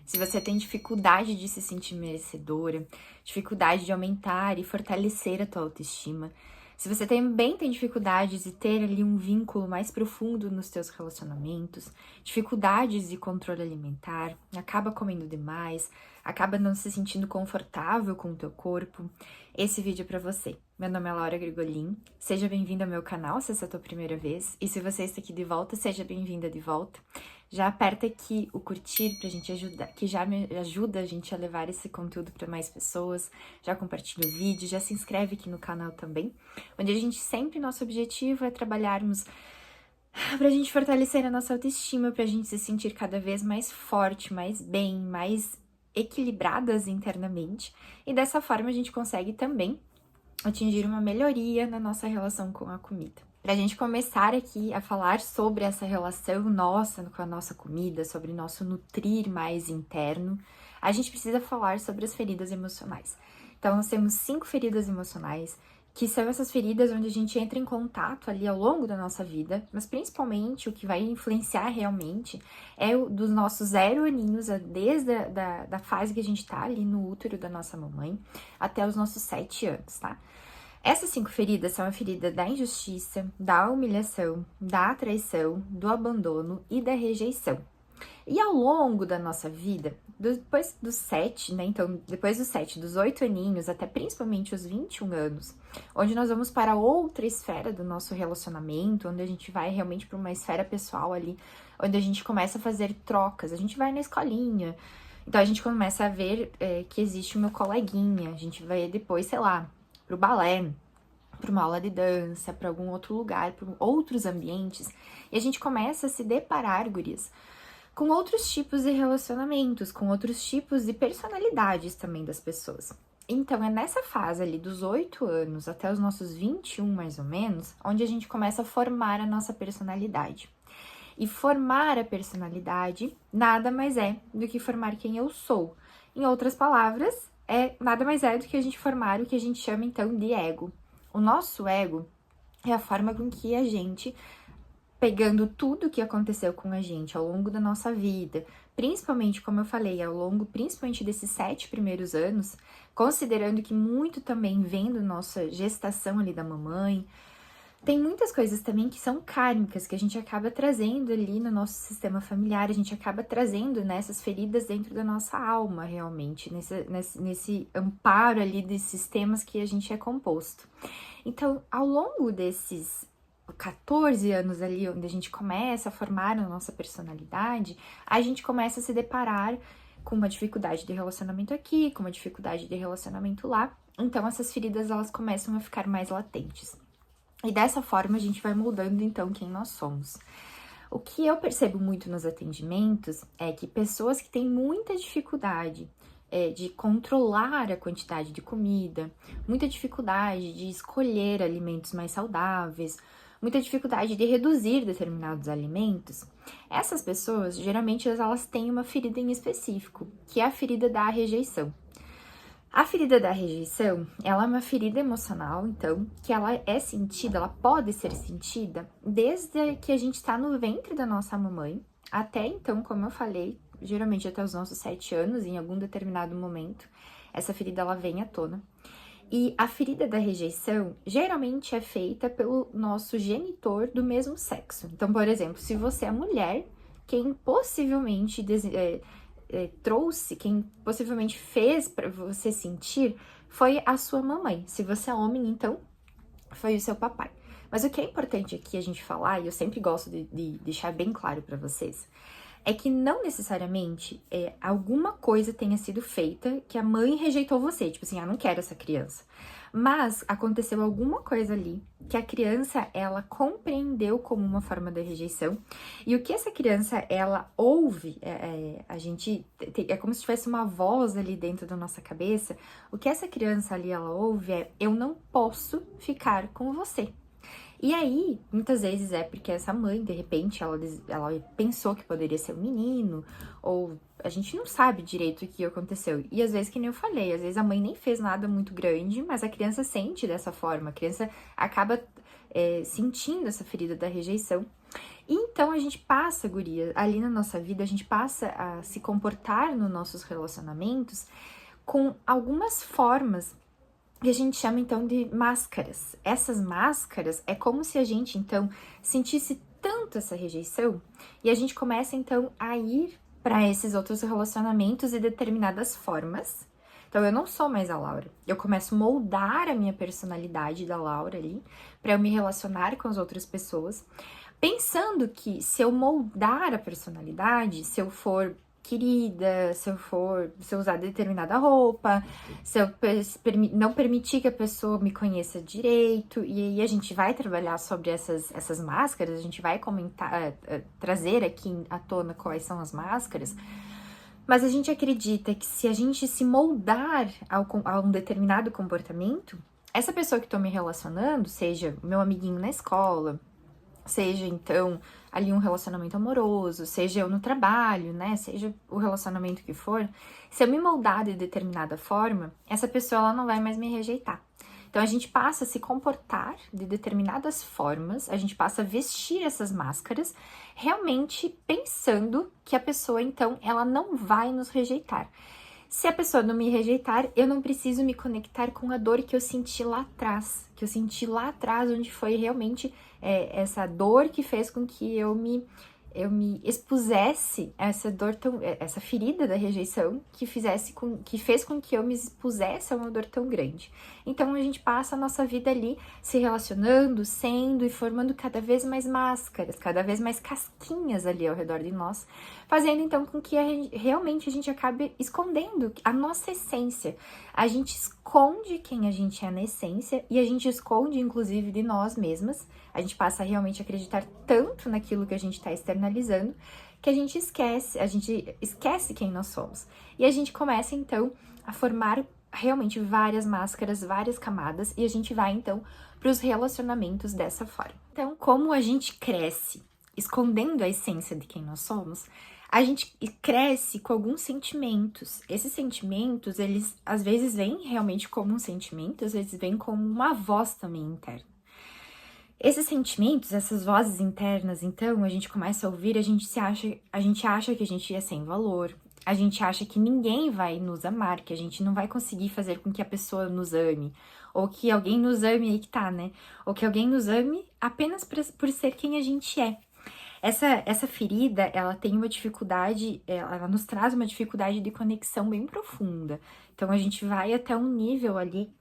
se você tem dificuldade de se sentir merecedora, dificuldade de aumentar e fortalecer a tua autoestima, se você também tem dificuldades de ter ali um vínculo mais profundo nos teus relacionamentos, dificuldades de controle alimentar, acaba comendo demais, acaba não se sentindo confortável com o teu corpo, esse vídeo é pra você. Meu nome é Laura Grigolin, seja bem-vinda ao meu canal se essa é a tua primeira vez, e se você está aqui de volta, seja bem-vinda de volta. Já aperta aqui o curtir pra gente ajudar, que já me ajuda a gente a levar esse conteúdo para mais pessoas, já compartilha o vídeo, já se inscreve aqui no canal também, onde a gente sempre, nosso objetivo é trabalharmos pra gente fortalecer a nossa autoestima, pra gente se sentir cada vez mais forte, mais bem, mais equilibradas internamente, e dessa forma a gente consegue também atingir uma melhoria na nossa relação com a comida. Para a gente começar aqui a falar sobre essa relação nossa com a nossa comida, sobre nosso nutrir mais interno, a gente precisa falar sobre as feridas emocionais. Então, nós temos 5 feridas emocionais, que são essas feridas onde a gente entra em contato ali ao longo da nossa vida, mas principalmente o que vai influenciar realmente é o dos nossos 0 aninhos, desde da fase que a gente tá ali no útero da nossa mamãe, até os nossos 7 anos, tá? Essas 5 feridas são a ferida da injustiça, da humilhação, da traição, do abandono e da rejeição. E ao longo da nossa vida, depois dos 7, né? Então, depois dos 7, dos 8 aninhos, até principalmente os 21 anos, onde nós vamos para outra esfera do nosso relacionamento, onde a gente vai realmente para uma esfera pessoal ali, onde a gente começa a fazer trocas, a gente vai na escolinha, então a gente começa a ver que existe o meu coleguinha, a gente vai depois, sei lá, pro balé, para uma aula de dança, para algum outro lugar, para outros ambientes, e a gente começa a se deparar, gurias, com outros tipos de relacionamentos, com outros tipos de personalidades também das pessoas. Então, é nessa fase ali dos 8 anos até os nossos 21, mais ou menos, onde a gente começa a formar a nossa personalidade. E formar a personalidade nada mais é do que formar quem eu sou. Em outras palavras, nada mais é do que a gente formar o que a gente chama, então, de ego. O nosso ego é a forma com que a gente, pegando tudo que aconteceu com a gente ao longo da nossa vida, principalmente, como eu falei, ao longo principalmente desses 7 primeiros anos, considerando que muito também vem da nossa gestação ali da mamãe, tem muitas coisas também que são kármicas, que a gente acaba trazendo ali no nosso sistema familiar, a gente acaba trazendo nessas feridas dentro da nossa alma, realmente, nesse amparo ali de sistemas que a gente é composto. Então, ao longo desses 14 anos ali, onde a gente começa a formar a nossa personalidade, a gente começa a se deparar com uma dificuldade de relacionamento aqui, com uma dificuldade de relacionamento lá. Então, essas feridas, elas começam a ficar mais latentes. E dessa forma, a gente vai moldando, então, quem nós somos. O que eu percebo muito nos atendimentos é que pessoas que têm muita dificuldade de controlar a quantidade de comida, muita dificuldade de escolher alimentos mais saudáveis, muita dificuldade de reduzir determinados alimentos, essas pessoas, geralmente, elas têm uma ferida em específico, que é a ferida da rejeição. A ferida da rejeição, ela é uma ferida emocional, então, que ela é sentida, ela pode ser sentida desde que a gente está no ventre da nossa mamãe, até então, como eu falei, geralmente até os nossos 7 anos, em algum determinado momento, essa ferida ela vem à tona. E a ferida da rejeição geralmente é feita pelo nosso genitor do mesmo sexo. Então, por exemplo, se você é mulher, quem possivelmente trouxe, quem possivelmente fez para você sentir foi a sua mamãe. Se você é homem, então, foi o seu papai. Mas o que é importante aqui a gente falar, e eu sempre gosto de deixar bem claro para vocês, é que não necessariamente alguma coisa tenha sido feita que a mãe rejeitou você, tipo assim, não quero essa criança. Mas aconteceu alguma coisa ali que a criança, ela compreendeu como uma forma de rejeição. E o que essa criança, ela ouve, a gente, é como se tivesse uma voz ali dentro da nossa cabeça. O que essa criança ali, ela ouve eu não posso ficar com você. E aí, muitas vezes é porque essa mãe, de repente, ela pensou que poderia ser um menino, ou a gente não sabe direito o que aconteceu. E às vezes, que nem eu falei, às vezes a mãe nem fez nada muito grande, mas a criança sente dessa forma, a criança acaba sentindo essa ferida da rejeição. E então a gente passa, guria, ali na nossa vida, a gente passa a se comportar nos nossos relacionamentos com algumas formas que a gente chama então de máscaras. Essas máscaras é como se a gente então sentisse tanto essa rejeição e a gente começa então a ir para esses outros relacionamentos de determinadas formas. Então eu não sou mais a Laura. Eu começo a moldar a minha personalidade da Laura ali para eu me relacionar com as outras pessoas, pensando que se eu moldar a personalidade, se eu for querida, se eu usar determinada roupa, se eu não permitir que a pessoa me conheça direito, e aí a gente vai trabalhar sobre essas máscaras, a gente vai comentar, trazer aqui à tona quais são as máscaras, mas a gente acredita que se a gente se moldar a um determinado comportamento, essa pessoa que estou me relacionando, seja meu amiguinho na escola, seja então ali um relacionamento amoroso, seja eu no trabalho, né, seja o relacionamento que for, se eu me moldar de determinada forma, essa pessoa ela não vai mais me rejeitar. Então a gente passa a se comportar de determinadas formas, a gente passa a vestir essas máscaras, realmente pensando que a pessoa então ela não vai nos rejeitar. Se a pessoa não me rejeitar, eu não preciso me conectar com a dor que eu senti lá atrás, onde foi realmente essa dor que fez com que eu me expusesse a essa dor essa ferida da rejeição que fez com que eu me expusesse a uma dor tão grande. Então a gente passa a nossa vida ali se relacionando, sendo e formando cada vez mais máscaras, cada vez mais casquinhas ali ao redor de nós, fazendo então com que realmente a gente acabe escondendo a nossa essência. A gente esconde quem a gente é na essência e a gente esconde inclusive de nós mesmas. A gente passa a realmente acreditar tanto naquilo que a gente está externalizando que a gente esquece quem nós somos. E a gente começa então a formar realmente várias máscaras, várias camadas, e a gente vai então para os relacionamentos dessa forma. Então, como a gente cresce escondendo a essência de quem nós somos, a gente cresce com alguns sentimentos. Esses sentimentos, eles às vezes vêm realmente como um sentimento, às vezes vêm como uma voz também interna. Esses sentimentos, essas vozes internas, então, a gente começa a ouvir, a gente acha que a gente é sem valor, a gente acha que ninguém vai nos amar, que a gente não vai conseguir fazer com que a pessoa nos ame, ou que alguém nos ame aí que tá, né? Ou que alguém nos ame apenas por ser quem a gente é. Essa ferida, ela tem uma dificuldade, ela nos traz uma dificuldade de conexão bem profunda. Então, a gente vai até um nível ali,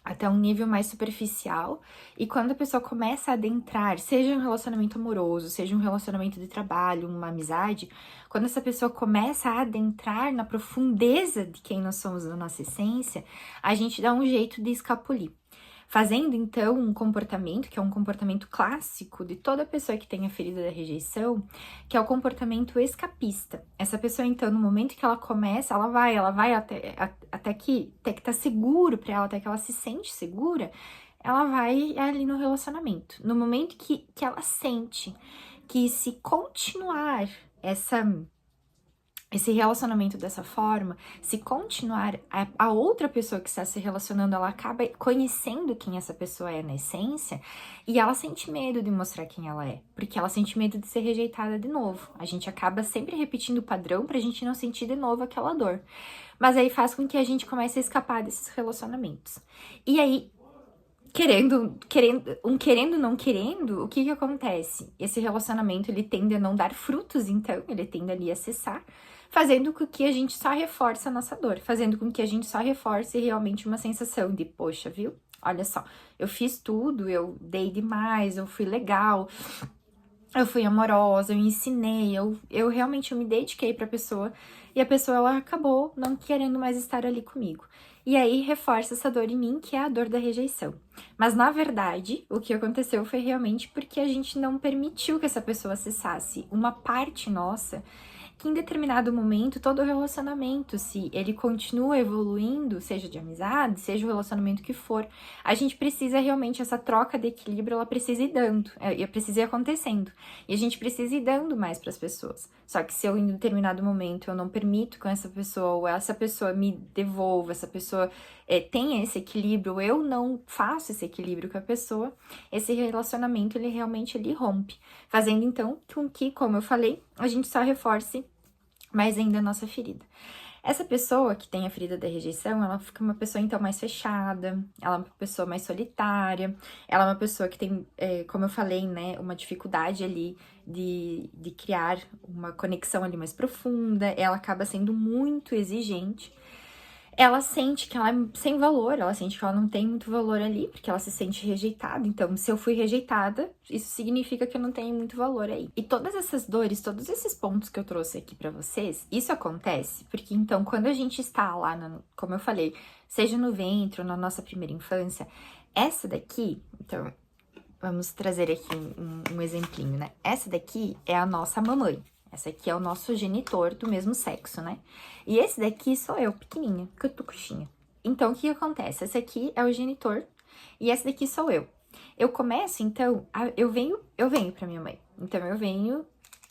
até um nível mais superficial, e quando a pessoa começa a adentrar, seja um relacionamento amoroso, seja um relacionamento de trabalho, uma amizade, quando essa pessoa começa a adentrar na profundeza de quem nós somos, da nossa essência, a gente dá um jeito de escapulir. Fazendo, então, um comportamento, que é um comportamento clássico de toda pessoa que tem a ferida da rejeição, que é o comportamento escapista. Essa pessoa, então, no momento que ela começa, ela vai até que tá seguro para ela, até que ela se sente segura, ela vai ali no relacionamento. No momento que ela sente que se continuar esse relacionamento dessa forma, se continuar, a outra pessoa que está se relacionando, ela acaba conhecendo quem essa pessoa é na essência, e ela sente medo de mostrar quem ela é, porque ela sente medo de ser rejeitada de novo. A gente acaba sempre repetindo o padrão pra gente não sentir de novo aquela dor. Mas aí faz com que a gente comece a escapar desses relacionamentos. E aí, querendo, não querendo, o que acontece? Esse relacionamento, ele tende a não dar frutos, então, ele tende ali a cessar, fazendo com que a gente só reforce a nossa dor, fazendo com que a gente só reforce realmente uma sensação de, poxa, viu? Olha só, eu fiz tudo, eu dei demais, eu fui legal, eu fui amorosa, eu ensinei, eu realmente me dediquei pra pessoa, e a pessoa, ela acabou não querendo mais estar ali comigo. E aí, reforça essa dor em mim, que é a dor da rejeição. Mas, na verdade, o que aconteceu foi realmente porque a gente não permitiu que essa pessoa acessasse uma parte nossa, que em determinado momento, todo relacionamento, se ele continua evoluindo, seja de amizade, seja o relacionamento que for, a gente precisa realmente, essa troca de equilíbrio, ela precisa ir dando, precisa ir acontecendo. E a gente precisa ir dando mais para as pessoas. Só que se eu em determinado momento eu não permito com essa pessoa, ou essa pessoa me devolva, essa pessoa tenha esse equilíbrio, eu não faço esse equilíbrio com a pessoa, esse relacionamento ele realmente ele rompe, fazendo então com que, como eu falei, a gente só reforce mais ainda a nossa ferida. Essa pessoa que tem a ferida da rejeição, ela fica uma pessoa, então, mais fechada, ela é uma pessoa mais solitária, ela é uma pessoa que tem, como eu falei, né, uma dificuldade ali de criar uma conexão ali mais profunda, ela acaba sendo muito exigente, ela sente que ela é sem valor, ela sente que ela não tem muito valor ali, porque ela se sente rejeitada. Então, se eu fui rejeitada, isso significa que eu não tenho muito valor aí. E todas essas dores, todos esses pontos que eu trouxe aqui pra vocês, isso acontece porque, então, quando a gente está lá, como eu falei, seja no ventre ou na nossa primeira infância, essa daqui, então, vamos trazer aqui um exemplinho, né? Essa daqui é a nossa mamãe. Essa aqui é o nosso genitor do mesmo sexo, né? E esse daqui sou eu, pequenininha, cutucuxinha. Então, o que acontece? Esse aqui é o genitor e esse daqui sou eu. Eu começo, então, eu venho pra minha mãe. Então, eu venho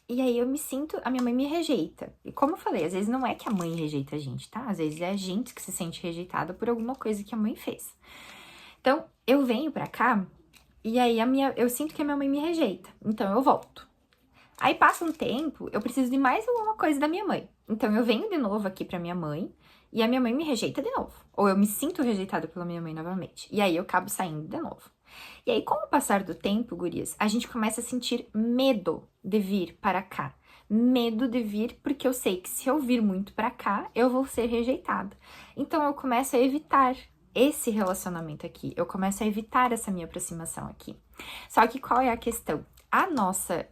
e aí eu me sinto, a minha mãe me rejeita. E como eu falei, às vezes não é que a mãe rejeita a gente, tá? Às vezes é a gente que se sente rejeitada por alguma coisa que a mãe fez. Então, eu venho pra cá e aí eu sinto que a minha mãe me rejeita. Então, eu volto. Aí passa um tempo, eu preciso de mais alguma coisa da minha mãe. Então eu venho de novo aqui pra minha mãe e a minha mãe me rejeita de novo. Ou eu me sinto rejeitada pela minha mãe novamente. E aí eu acabo saindo de novo. E aí, com o passar do tempo, gurias, a gente começa a sentir medo de vir para cá. Medo de vir porque eu sei que se eu vir muito para cá, eu vou ser rejeitada. Então eu começo a evitar esse relacionamento aqui. Eu começo a evitar essa minha aproximação aqui. Só que qual é a questão? A nossa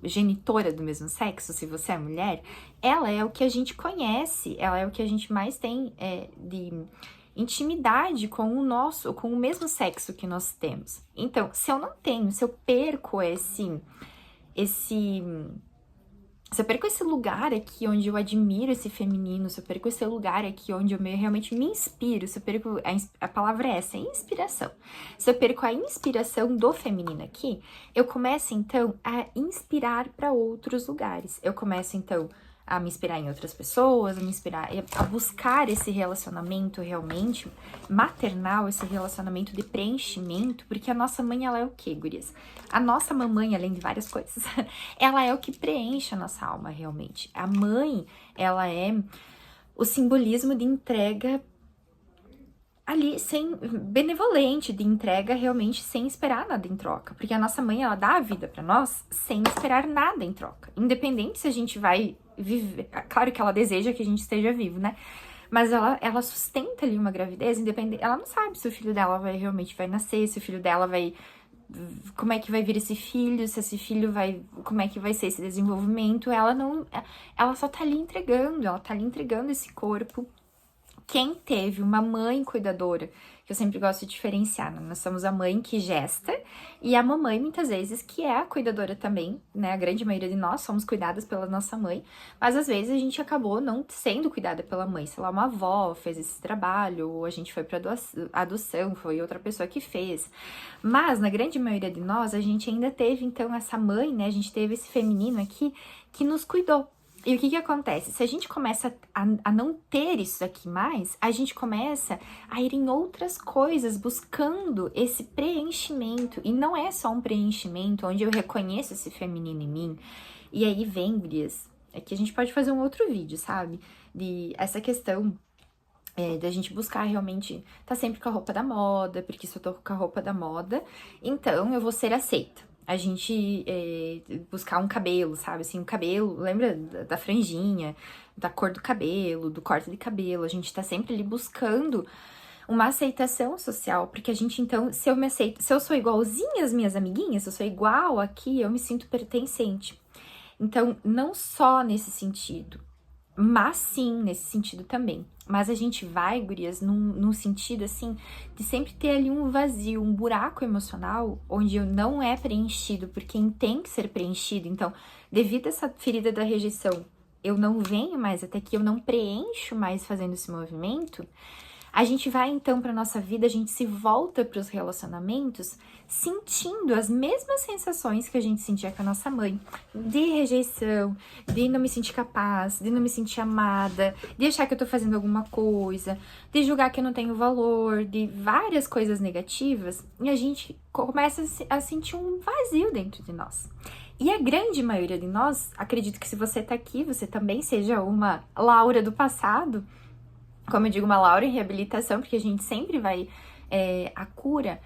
genitora do mesmo sexo, se você é mulher, ela é o que a gente conhece, ela é o que a gente mais tem de intimidade com com o mesmo sexo que nós temos. Então, se eu não tenho, se eu perco se eu perco esse lugar aqui onde eu admiro esse feminino, se eu perco esse lugar aqui onde eu realmente me inspiro, se eu perco, a palavra é essa, inspiração. Se eu perco a inspiração do feminino aqui, eu começo então a inspirar para outros lugares. Eu começo então a me inspirar em outras pessoas, a buscar esse relacionamento realmente maternal, esse relacionamento de preenchimento, porque a nossa mãe, ela é o quê, gurias? A nossa mamãe, além de várias coisas, ela é o que preenche a nossa alma realmente. A mãe, ela é o simbolismo de entrega ali, benevolente, de entrega realmente sem esperar nada em troca. Porque a nossa mãe, ela dá a vida pra nós sem esperar nada em troca. Independente se a gente vai viver, claro que ela deseja que a gente esteja vivo, né? Mas ela sustenta ali uma gravidez independente, ela não sabe se o filho dela realmente vai nascer, se o filho dela como é que vai vir esse filho, se esse filho como é que vai ser esse desenvolvimento, ela só tá ali entregando esse corpo. Quem teve uma mãe cuidadora, que eu sempre gosto de diferenciar, né? Nós somos a mãe que gesta e a mamãe, muitas vezes, que é a cuidadora também, né? A grande maioria de nós somos cuidadas pela nossa mãe, mas às vezes a gente acabou não sendo cuidada pela mãe. Sei lá, uma avó fez esse trabalho, ou a gente foi pra adoção, foi outra pessoa que fez. Mas, na grande maioria de nós, a gente ainda teve, então, essa mãe, né? A gente teve esse feminino aqui que nos cuidou. E o que acontece? Se a gente começa a não ter isso aqui mais, a gente começa a ir em outras coisas, buscando esse preenchimento. E não é só um preenchimento onde eu reconheço esse feminino em mim. E aí vem, gurias, é que a gente pode fazer um outro vídeo, sabe? De essa questão da gente buscar realmente tá sempre com a roupa da moda, porque se eu tô com a roupa da moda, então eu vou ser aceita. A gente buscar um cabelo, sabe? Assim, um cabelo, lembra da franjinha, da cor do cabelo, do corte de cabelo. A gente tá sempre ali buscando uma aceitação social, porque a gente, então, se eu me aceito, se eu sou igualzinha às minhas amiguinhas, se eu sou igual aqui, eu me sinto pertencente. Então, não só nesse sentido, mas sim nesse sentido também. Mas a gente vai, gurias, num sentido, assim, de sempre ter ali um vazio, um buraco emocional, onde não é preenchido por quem tem que ser preenchido. Então, devido a essa ferida da rejeição, eu não venho mais até que eu não preencho mais fazendo esse movimento, A gente vai então para nossa vida, a gente se volta para os relacionamentos sentindo as mesmas sensações que a gente sentia com a nossa mãe, de rejeição, de não me sentir capaz, de não me sentir amada, de achar que eu tô fazendo alguma coisa, de julgar que eu não tenho valor, de várias coisas negativas, e a gente começa a sentir um vazio dentro de nós. E a grande maioria de nós, acredito que se você tá aqui, você também seja uma Laura do passado, como eu digo, uma Laura em reabilitação, porque a gente sempre vai, a cura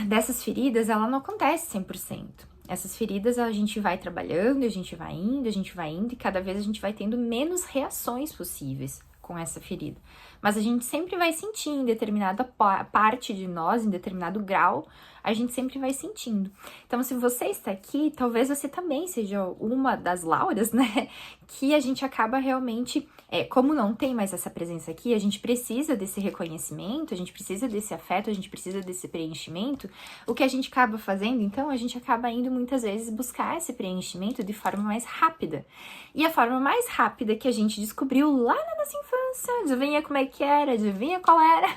dessas feridas, ela não acontece 100%. Essas feridas, a gente vai trabalhando, a gente vai indo, e cada vez a gente vai tendo menos reações possíveis com essa ferida. Mas a gente sempre vai sentir em determinada parte de nós, em determinado grau, a gente sempre vai sentindo. Então, se você está aqui, talvez você também seja uma das Lauras, né? Que a gente acaba realmente, como não tem mais essa presença aqui, a gente precisa desse reconhecimento, a gente precisa desse afeto, a gente precisa desse preenchimento. O que a gente acaba fazendo, então, a gente acaba indo muitas vezes buscar esse preenchimento de forma mais rápida. E a forma mais rápida que a gente descobriu lá na nossa infância, adivinha como é que era, adivinha qual era?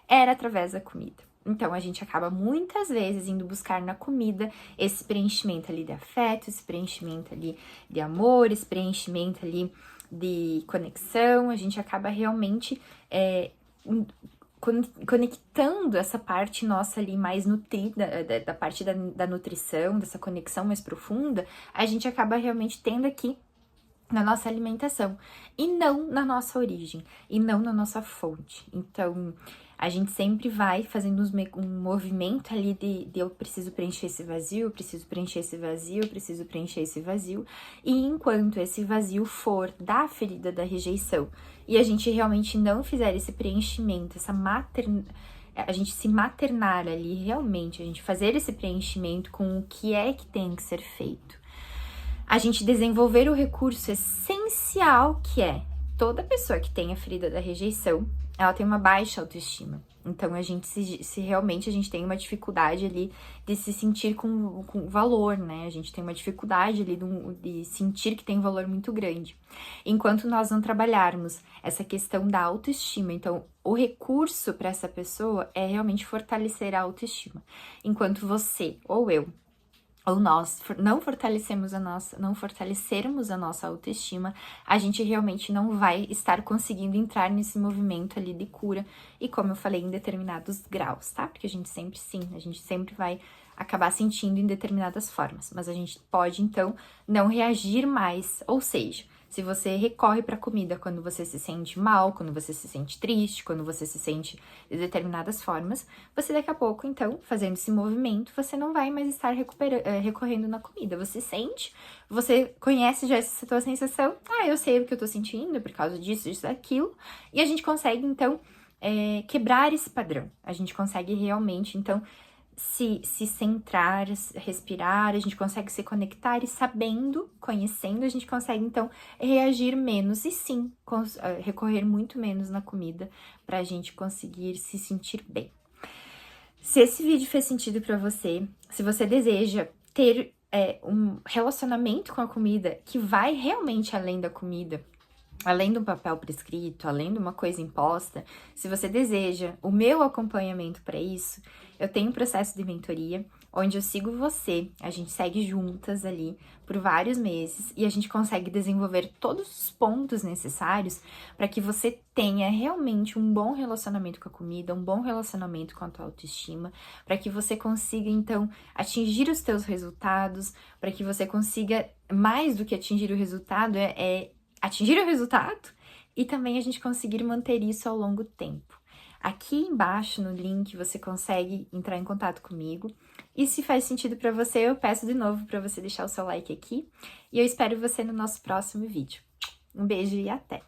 Era através da comida. Então, a gente acaba muitas vezes indo buscar na comida esse preenchimento ali de afeto, esse preenchimento ali de amor, esse preenchimento ali de conexão. A gente acaba realmente conectando essa parte nossa ali mais nutrida, da parte da nutrição, dessa conexão mais profunda, a gente acaba realmente tendo aqui na nossa alimentação, e não na nossa origem, e não na nossa fonte. Então, a gente sempre vai fazendo um movimento ali de eu preciso preencher esse vazio, eu preciso preencher esse vazio, eu preciso preencher esse vazio, e enquanto esse vazio for da ferida da rejeição, e a gente realmente não fizer esse preenchimento, a gente se maternar ali realmente, a gente fazer esse preenchimento com o que é que tem que ser feito, a gente desenvolver o recurso essencial que é toda pessoa que tem a ferida da rejeição, ela tem uma baixa autoestima. Então, a gente se realmente a gente tem uma dificuldade ali de se sentir com valor, né? A gente tem uma dificuldade ali de sentir que tem um valor muito grande. Enquanto nós não trabalharmos essa questão da autoestima, então, o recurso para essa pessoa é realmente fortalecer a autoestima. Enquanto você ou eu ou nós não fortalecermos a nossa autoestima, a gente realmente não vai estar conseguindo entrar nesse movimento ali de cura, e como eu falei, em determinados graus, tá? Porque a gente sempre vai acabar sentindo em determinadas formas, mas a gente pode, então, não reagir mais, ou seja, se você recorre para a comida quando você se sente mal, quando você se sente triste, quando você se sente de determinadas formas, você daqui a pouco, então, fazendo esse movimento, você não vai mais estar recorrendo na comida. Você sente, você conhece já essa tua sensação, eu sei o que eu tô sentindo por causa disso, daquilo, e a gente consegue, então, quebrar esse padrão. A gente consegue realmente, então, se centrar, respirar, a gente consegue se conectar e conhecendo, a gente consegue então reagir menos e sim, recorrer muito menos na comida pra gente conseguir se sentir bem. Se esse vídeo fez sentido pra você, se você deseja ter um relacionamento com a comida que vai realmente além da comida, além de um papel prescrito, além de uma coisa imposta, se você deseja o meu acompanhamento para isso, eu tenho um processo de mentoria, onde eu sigo você, a gente segue juntas ali por vários meses, e a gente consegue desenvolver todos os pontos necessários para que você tenha realmente um bom relacionamento com a comida, um bom relacionamento com a tua autoestima, para que você consiga, então, atingir os teus resultados, para que você consiga, mais do que atingir o resultado, atingir o resultado e também a gente conseguir manter isso ao longo do tempo. Aqui embaixo no link você consegue entrar em contato comigo, e se faz sentido para você, eu peço de novo para você deixar o seu like aqui, e eu espero você no nosso próximo vídeo. Um beijo e até!